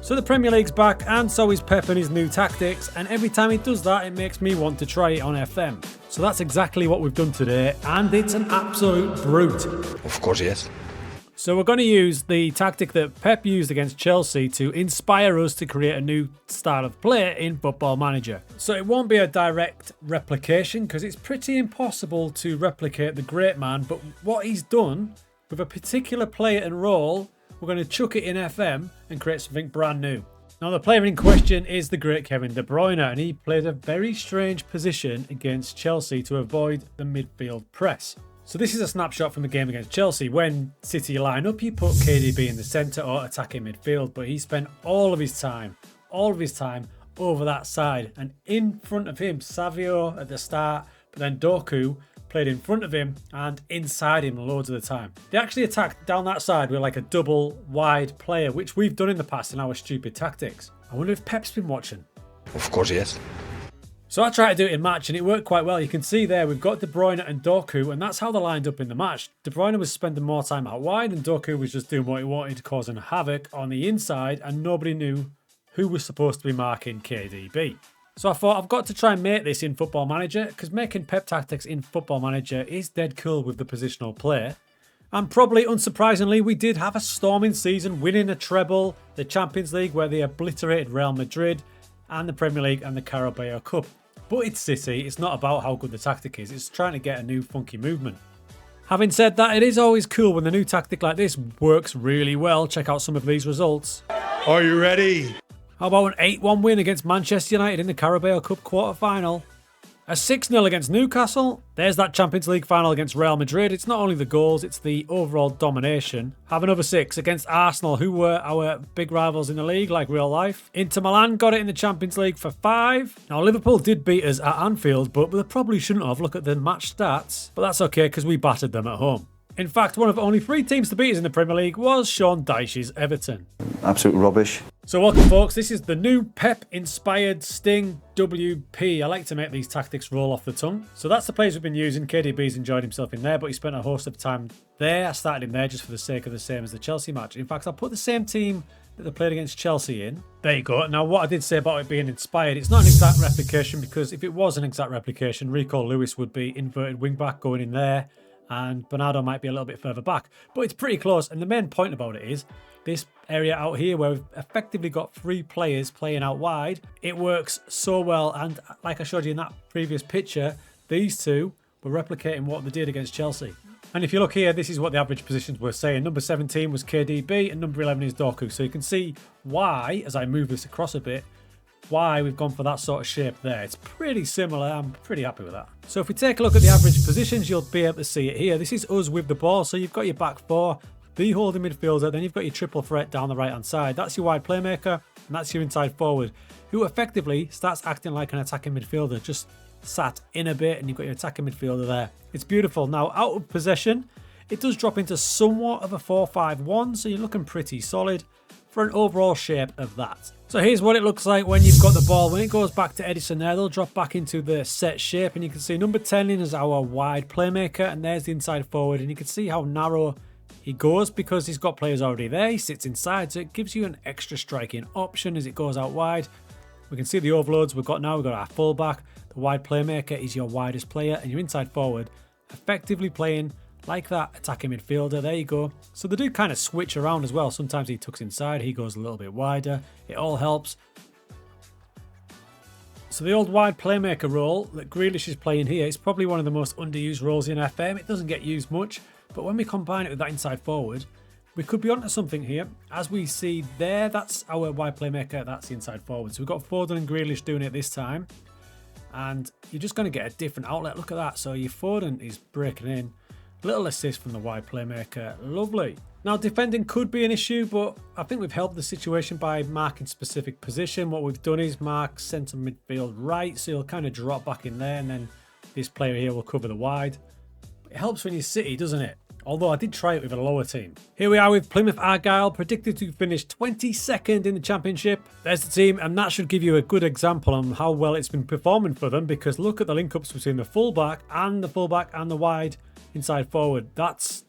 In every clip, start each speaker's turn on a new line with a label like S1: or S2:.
S1: So the Premier League's back, and so is Pep and his new tactics, and every time he does that, it makes me want to try it on FM. So that's exactly what we've done today, and it's an absolute brute.
S2: Of course, yes.
S1: So we're going to use the tactic that Pep used against Chelsea to inspire us to create a new style of play in Football Manager. So it won't be a direct replication, because it's pretty impossible to replicate the great man, but what he's done with a particular player and role, we're going to chuck it in FM and create something brand new. Now the player in question is the great Kevin De Bruyne, and he played a very strange position against Chelsea to avoid the midfield press. So this is a snapshot from the game against Chelsea. When City line up, you put KDB in the centre or attacking midfield, but he spent all of his time over that side, and in front of him, Savio at the start, but then Doku played in front of him and inside him loads of the time. They actually attacked down that side with like a double wide player, which we've done in the past in our stupid tactics. I wonder if Pep's been watching.
S2: Of course, yes.
S1: So I tried to do it in match and it worked quite well. You can see there we've got De Bruyne and Doku, and that's how they lined up in the match. De Bruyne was spending more time out wide and Doku was just doing what he wanted, causing havoc on the inside, and nobody knew who was supposed to be marking KDB. So I thought I've got to try and make this in Football Manager, because making Pep tactics in Football Manager is dead cool with the positional play. And probably unsurprisingly, we did have a storming season, winning a treble, the Champions League where they obliterated Real Madrid, and the Premier League and the Carabao Cup. But it's City, it's not about how good the tactic is, it's trying to get a new funky movement. Having said that, it is always cool when the new tactic like this works really well. Check out some of these results.
S2: Are you ready?
S1: How about an 8-1 win against Manchester United in the Carabao Cup quarter-final? A 6-0 against Newcastle? There's that Champions League final against Real Madrid. It's not only the goals, it's the overall domination. Have another 6 against Arsenal, who were our big rivals in the league, like real life. Inter Milan got it in the Champions League for 5. Now, Liverpool did beat us at Anfield, but they probably shouldn't have. Look at the match stats. But that's okay, because we battered them at home. In fact, one of only 3 teams to beat us in the Premier League was Sean Dyche's Everton.
S3: Absolute rubbish.
S1: So welcome folks, this is the new Pep-inspired Sting WP. I like to make these tactics roll off the tongue. So that's the players we've been using. KDB's enjoyed himself in there, but he spent a host of time there. I started him there just for the sake of the same as the Chelsea match. In fact, I'll put the same team that they played against Chelsea in. There you go. Now, what I did say about it being inspired, it's not an exact replication, because if it was an exact replication, Rico Lewis would be inverted wing-back going in there, and Bernardo might be a little bit further back. But it's pretty close, and the main point about it is this area out here where we've effectively got 3 players playing out wide. It works so well, and like I showed you in that previous picture, these two were replicating what they did against Chelsea. And if you look here, this is what the average positions were saying. Number 17 was KDB and number 11 is Doku. So you can see why, as I move this across a bit, why we've gone for that sort of shape there. It's pretty similar. I'm pretty happy with that. So if we take a look at the average positions, you'll be able to see it here. This is us with the ball. So you've got your back 4, the holding midfielder, then you've got your triple threat down the right hand side. That's your wide playmaker, and that's your inside forward, who effectively starts acting like an attacking midfielder, just sat in a bit, and you've got your attacking midfielder there. It's beautiful. Now, out of possession, it does drop into somewhat of a 4-5-1, so you're looking pretty solid for an overall shape of that. So here's what it looks like when you've got the ball. When it goes back to Edison there, they'll drop back into the set shape, and you can see number 10 in is our wide playmaker, and there's the inside forward, and you can see how narrow he goes because he's got players already there. He sits inside, so it gives you an extra striking option as it goes out wide. We can see the overloads we've got now. We've got our fullback. The wide playmaker is your widest player, and your inside forward effectively playing like that attacking midfielder. There you go. So they do kind of switch around as well. Sometimes he tucks inside, he goes a little bit wider. It all helps. So the old wide playmaker role that Grealish is playing here is probably one of the most underused roles in FM. It doesn't get used much, but when we combine it with that inside forward, we could be onto something here. As we see there, that's our wide playmaker, that's the inside forward. So we've got Foden and Grealish doing it this time. And you're just going to get a different outlet. Look at that. So your Foden is breaking in. Little assist from the wide playmaker. Lovely. Now, defending could be an issue, but I think we've helped the situation by marking specific position. What we've done is mark centre midfield right, so he'll kind of drop back in there, and then this player here will cover the wide. It helps when you're City, doesn't it? Although I did try it with a lower team. Here we are with Plymouth Argyle, predicted to finish 22nd in the Championship. There's the team, and that should give you a good example on how well it's been performing for them, because look at the link-ups between the fullback and the wide inside forward. That's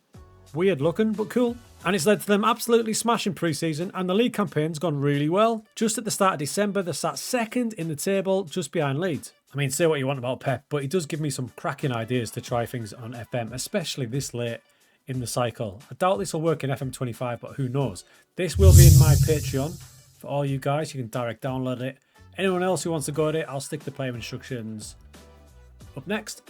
S1: Weird looking, but cool. And it's led to them absolutely smashing pre-season, and the league campaign's gone really well. Just at the start of December, they sat second in the table, just behind Leeds. I mean, say what you want about Pep, but he does give me some cracking ideas to try things on FM, especially this late in the cycle. I doubt this will work in FM25, but who knows? This will be in my Patreon for all you guys. You can direct download it. Anyone else who wants to go at it, I'll stick the player instructions up next.